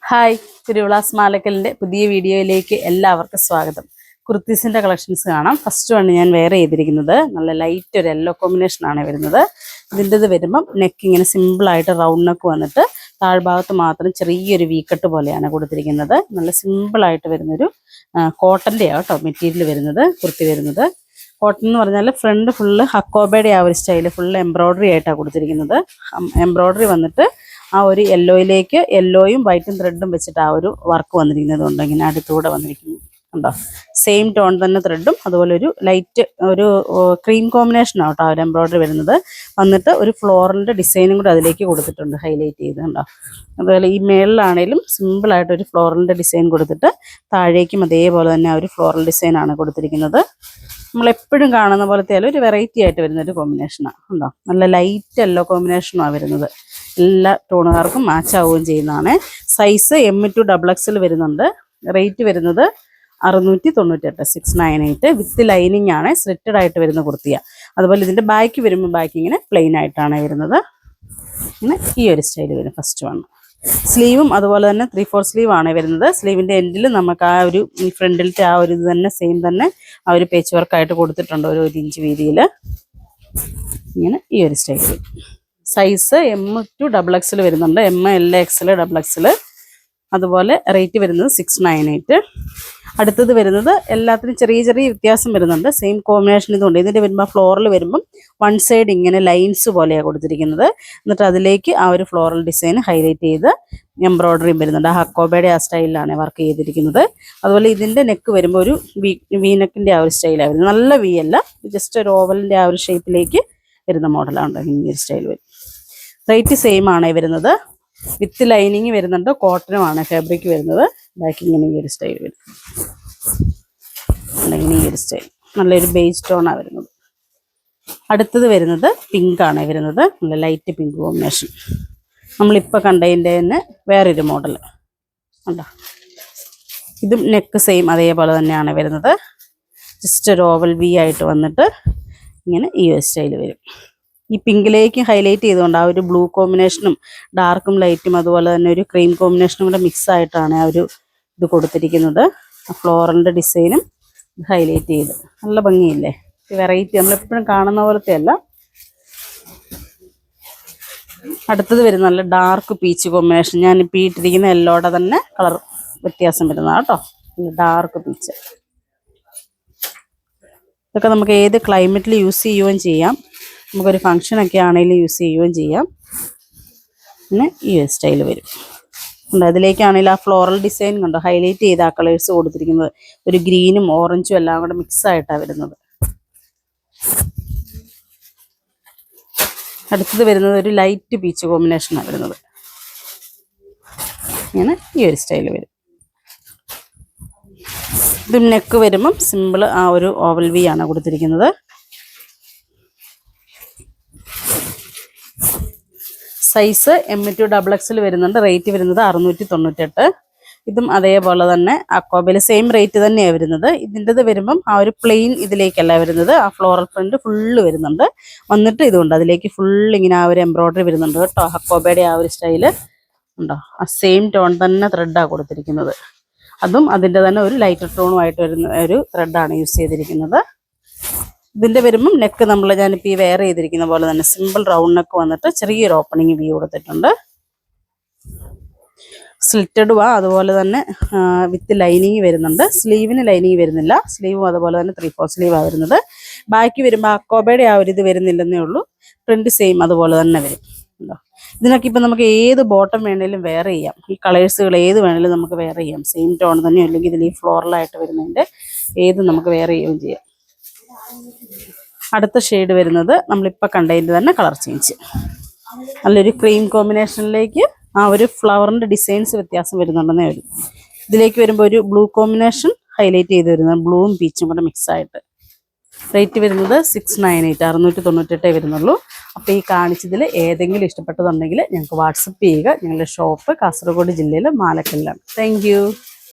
Hi, കുരുവിളാസ് മാലക്കലിൻ്റെ പുതിയ വീഡിയോയിലേക്ക് എല്ലാവർക്കും സ്വാഗതം. കുർത്തീസിൻ്റെ കളക്ഷൻസ് കാണാം. ഫസ്റ്റ് വൺ ഞാൻ വെയർ ചെയ്തിരിക്കുന്നത് നല്ല ലൈറ്റ് ഒരു യെല്ലോ കോമ്പിനേഷനാണ് വരുന്നത്. ഇതിൻ്റെത് വരുമ്പം നെക്ക് ഇങ്ങനെ സിമ്പിളായിട്ട് റൗണ്ട് നെക്ക് വന്നിട്ട് താഴ്ഭാഗത്ത് മാത്രം ചെറിയൊരു വീക്കട്ട് പോലെയാണ് കൊടുത്തിരിക്കുന്നത്. നല്ല സിമ്പിളായിട്ട് വരുന്നൊരു കോട്ടൻ്റെയാണ് കേട്ടോ മെറ്റീരിയൽ വരുന്നത്. കുർത്തി വരുന്നത് കോട്ടൺ എന്ന് പറഞ്ഞാൽ ഫ്രണ്ട് ഫുള്ള് ഹക്കോബയുടെ ആ ഒരു സ്റ്റൈല് ഫുള്ള് എംബ്രോയ്ഡറി ആയിട്ടാണ് കൊടുത്തിരിക്കുന്നത്. എംബ്രോയ്ഡറി വന്നിട്ട് ആ ഒരു യെല്ലോയിലേക്ക് യെല്ലോയും വൈറ്റും ത്രെഡും വെച്ചിട്ട് ആ ഒരു വർക്ക് വന്നിരിക്കുന്നത് കൊണ്ട് ഇങ്ങനെ അടുത്തൂടെ വന്നിരിക്കുന്നു ഉണ്ടോ. സെയിം ടോൺ തന്നെ ത്രെഡും അതുപോലെ ഒരു ലൈറ്റ് ഒരു ക്രീം കോമ്പിനേഷനാണ് കേട്ടോ ആ ഒരു എംബ്രോയ്ഡറി വരുന്നത്. വന്നിട്ട് ഒരു ഫ്ലോറലിൻ്റെ ഡിസൈനും കൂടെ അതിലേക്ക് കൊടുത്തിട്ടുണ്ട്, ഹൈലൈറ്റ് ചെയ്ത് കണ്ടോ. അതുപോലെ ഈ മേളിലാണേലും സിമ്പിളായിട്ടൊരു ഫ്ലോറലിൻ്റെ ഡിസൈൻ കൊടുത്തിട്ട് താഴേക്കും അതേപോലെ തന്നെ ആ ഒരു ഫ്ലോറൽ ഡിസൈനാണ് കൊടുത്തിരിക്കുന്നത്. നമ്മളെപ്പോഴും കാണുന്ന പോലത്തെ ഒരു വെറൈറ്റി ആയിട്ട് വരുന്നൊരു കോമ്പിനേഷനാണ് ഉണ്ടോ. നല്ല ലൈറ്റ് യെല്ലോ കോമ്പിനേഷനാണ് വരുന്നത്. എല്ലാ ടോണുകാർക്കും മാച്ച് ആവുകയും ചെയ്യുന്നതാണ്. സൈസ് M2XX വരുന്നുണ്ട്. റേറ്റ് വരുന്നത് 698, 698 വിത്ത് ലൈനിങ് ആണ്. സ്ലിറ്റഡ് ആയിട്ട് വരുന്ന കുർത്തിയാണ്. അതുപോലെ ഇതിൻ്റെ ബാക്ക് വരുമ്പോൾ ബാക്ക് ഇങ്ങനെ പ്ലെയിൻ ആയിട്ടാണ് വരുന്നത്. ഇങ്ങനെ ഈ ഒരു സ്റ്റൈൽ വരും ഫസ്റ്റ് വൺ. സ്ലീവും അതുപോലെ തന്നെ 3/4 സ്ലീവ് ആണ് വരുന്നത്. സ്ലീവിൻ്റെ എൻഡിൽ നമുക്ക് ആ ഒരു ഫ്രണ്ടിലത്തെ ആ ഒരു ഇത് തന്നെ സെയിം തന്നെ ആ ഒരു പേച്ച് വർക്കായിട്ട് കൊടുത്തിട്ടുണ്ട് ഒരു 1 ഇഞ്ച് വീതിയിൽ. ഇങ്ങനെ ഈ ഒരു സ്റ്റൈൽ വരും. സൈസ് M2XX വരുന്നുണ്ട്. MLXL അതുപോലെ റേറ്റ് വരുന്നത് 698. അടുത്തത് വരുന്നത് എല്ലാത്തിനും ചെറിയ ചെറിയ വ്യത്യാസം വരുന്നുണ്ട്. സെയിം കോമ്പിനേഷൻ ഇതുണ്ട്. ഇതിൻ്റെ വരുമ്പോൾ ഫ്ലോറൽ വരുമ്പം വൺ സൈഡ് ഇങ്ങനെ ലൈൻസ് പോലെയാണ് കൊടുത്തിരിക്കുന്നത്. എന്നിട്ട് അതിലേക്ക് ആ ഒരു ഫ്ലോറൽ ഡിസൈൻ ഹൈലൈറ്റ് ചെയ്ത് എംബ്രോയ്ഡറിയും വരുന്നുണ്ട്. ഹക്കോബയുടെ ആ സ്റ്റൈലിലാണ് വർക്ക് ചെയ്തിരിക്കുന്നത്. അതുപോലെ ഇതിൻ്റെ നെക്ക് വരുമ്പോൾ ഒരു വീനെക്കിൻ്റെ ആ ഒരു സ്റ്റൈലാണ് വരുന്നത്. നല്ല വി അല്ല, ജസ്റ്റ് ഒരു ഓവലിൻ്റെ ആ ഒരു ഷേപ്പിലേക്ക് വരുന്ന മോഡലാണ് ഈ ഒരു സ്റ്റൈൽ വരും. റേറ്റ് സെയിം ആണ് വരുന്നത്. വിത്ത് ലൈനിങ് വരുന്നുണ്ട്. കോട്ടനുമാണ് ഫാബ്രിക് വരുന്നത്. ബാക്കി ഇങ്ങനെ ഈ ഒരു സ്റ്റൈൽ വരും. ഇങ്ങനെ ഈ ഒരു സ്റ്റൈൽ നല്ലൊരു ബേജ് ടോണാണ് വരുന്നത്. അടുത്തത് വരുന്നത് പിങ്ക് ആണ് വരുന്നത്. നല്ല ലൈറ്റ് പിങ്ക് കോമ്പിനേഷൻ. നമ്മളിപ്പോൾ കണ്ടതിൻ്റെ തന്നെ വേറൊരു മോഡൽ ഉണ്ടോ. ഇതും നെക്ക് സെയിം അതേപോലെ തന്നെയാണ് വരുന്നത്. ജസ്റ്റ് ഒരു ഓവൽ വി ആയിട്ട് വന്നിട്ട് ഇങ്ങനെ ഈ ഒരു സ്റ്റൈൽ വരും. ഈ പിങ്കിലേക്ക് ഹൈലൈറ്റ് ചെയ്തുകൊണ്ട് ആ ഒരു ബ്ലൂ കോമ്പിനേഷനും ഡാർക്കും ലൈറ്റും അതുപോലെ തന്നെ ഒരു ക്രീം കോമ്പിനേഷനും കൂടെ മിക്സ് ആയിട്ടാണ് ആ ഒരു ഇത് കൊടുത്തിരിക്കുന്നത്. ആ ഫ്ലോറലിൻ്റെ ഡിസൈനും ഹൈലൈറ്റ് ചെയ്ത് നല്ല ഭംഗിയില്ലേ. വെറൈറ്റി നമ്മളെപ്പോഴും കാണുന്ന പോലത്തെ അല്ല. അടുത്തത് വരുന്ന നല്ല ഡാർക്ക് പീച്ച് കോമ്പിനേഷൻ. ഞാനിപ്പോൾ ഇട്ടിരിക്കുന്ന യെല്ലോടെ തന്നെ കളർ വ്യത്യാസം വരുന്നതാണ് കേട്ടോ. Dark peach. ഇതൊക്കെ നമുക്ക് ഏത് ക്ലൈമറ്റിൽ യൂസ് ചെയ്യുകയും ചെയ്യാം. നമുക്കൊരു ഫങ്ഷനൊക്കെ ആണെങ്കിലും യൂസ് ചെയ്യുകയും ചെയ്യാം. പിന്നെ ഈ ഒരു സ്റ്റൈൽ വരും ഉണ്ട്. അതിലേക്കാണെങ്കിൽ ആ ഫ്ലോറൽ ഡിസൈൻ കണ്ടോ ഹൈലൈറ്റ് ചെയ്ത് ആ കളേഴ്സ് കൊടുത്തിരിക്കുന്നത്. ഒരു ഗ്രീനും ഓറഞ്ചും എല്ലാം കൂടെ മിക്സ് ആയിട്ടാണ് വരുന്നത്. അടുത്തത് വരുന്നത് ഒരു ലൈറ്റ് പീച്ച് കോമ്പിനേഷനാണ് വരുന്നത്. ഇങ്ങനെ ഈ ഒരു സ്റ്റൈൽ വരും. ഇതും നെക്ക് വരുമ്പം സിമ്പിൾ ആ ഒരു ഓവൽ വി ആണ് കൊടുത്തിരിക്കുന്നത്. സൈസ് M2XX വരുന്നുണ്ട്. റേറ്റ് വരുന്നത് 698. ഇതും അതേപോലെ തന്നെ അക്കോബയിൽ സെയിം റേറ്റ് തന്നെയാണ് വരുന്നത്. ഇതിൻ്റെത് വരുമ്പം ആ ഒരു പ്ലെയിൻ ഇതിലേക്കല്ല വരുന്നത്. ആ ഫ്ലോറൽ പ്രിന്റ് ഫുള്ള് വരുന്നുണ്ട്. വന്നിട്ട് ഇതുകൊണ്ട് അതിലേക്ക് ഫുള്ള് ഇങ്ങനെ ആ ഒരു എംബ്രോയ്ഡറി വരുന്നുണ്ട് കേട്ടോ. അക്കോബയുടെ ആ ഒരു സ്റ്റൈല് ഉണ്ടോ. ആ സെയിം ടോൺ തന്നെ ത്രെഡാണ് കൊടുത്തിരിക്കുന്നത്. അതും അതിൻ്റെ തന്നെ ഒരു ലൈറ്റർ ടോണുമായിട്ട് വരുന്ന ഒരു ത്രെഡാണ് യൂസ് ചെയ്തിരിക്കുന്നത്. ഇതിൻ്റെ വരുമ്പം നെക്ക് ഞാനിപ്പോൾ ഈ വെയർ ചെയ്തിരിക്കുന്ന പോലെ തന്നെ സിമ്പിൾ റൗണ്ട് നെക്ക് വന്നിട്ട് ചെറിയൊരു ഓപ്പണിങ് വ്യൂ കൊടുത്തിട്ടുണ്ട്. സ്ലിറ്റഡ് അതുപോലെ തന്നെ വിത്ത് ലൈനിങ് വരുന്നുണ്ട്. സ്ലീവിന് ലൈനിങ് വരുന്നില്ല. സ്ലീവും അതുപോലെ തന്നെ 3/4 സ്ലീവാണ് വരുന്നത്. ബാക്കി വരുമ്പോൾ അക്കോബയുടെ ആ ഒരു ഇത് വരുന്നില്ലെന്നേ ഉള്ളൂ. പ്രിന്റ് സെയിം അതുപോലെ തന്നെ വരും. ഇതിനൊക്കെ ഇപ്പം നമുക്ക് ഏത് ബോട്ടം വേണേലും വെയർ ചെയ്യാം. ഈ കളേഴ്സുകൾ ഏത് വേണേലും നമുക്ക് വെയർ ചെയ്യാം. സെയിം ടോൺ തന്നെ അല്ലെങ്കിൽ ഇതിൽ ഈ ഫ്ലോറലായിട്ട് വരുന്നതിൻ്റെ ഏത് നമുക്ക് വെയർ ചെയ്യുകയും ചെയ്യാം. അടുത്ത ഷെയ്ഡ് വരുന്നത് നമ്മളിപ്പോൾ കണ്ടതിൻ്റെ തന്നെ കളർ ചേഞ്ച്. നല്ലൊരു ക്രീം കോമ്പിനേഷനിലേക്ക് ആ ഒരു ഫ്ലവറിൻ്റെ ഡിസൈൻസ് വ്യത്യാസം വരുന്നുണ്ടെന്നേ വരും. ഇതിലേക്ക് വരുമ്പോൾ ഒരു ബ്ലൂ കോമ്പിനേഷൻ ഹൈലൈറ്റ് ചെയ്ത് വരുന്നത്. ബ്ലൂവും പീച്ചും കൂടെ മിക്സ് ആയിട്ട്. റേറ്റ് വരുന്നത് 698, 698 വരുന്നുള്ളൂ. അപ്പോൾ ഈ കാണിച്ചതിൽ ഏതെങ്കിലും ഇഷ്ടപ്പെട്ടതുണ്ടെങ്കിൽ ഞങ്ങൾക്ക് വാട്സപ്പ് ചെയ്യുക. ഞങ്ങളുടെ ഷോപ്പ് കാസർഗോഡ് ജില്ലയിൽ മാലക്കല്ലാണ്. Thank you.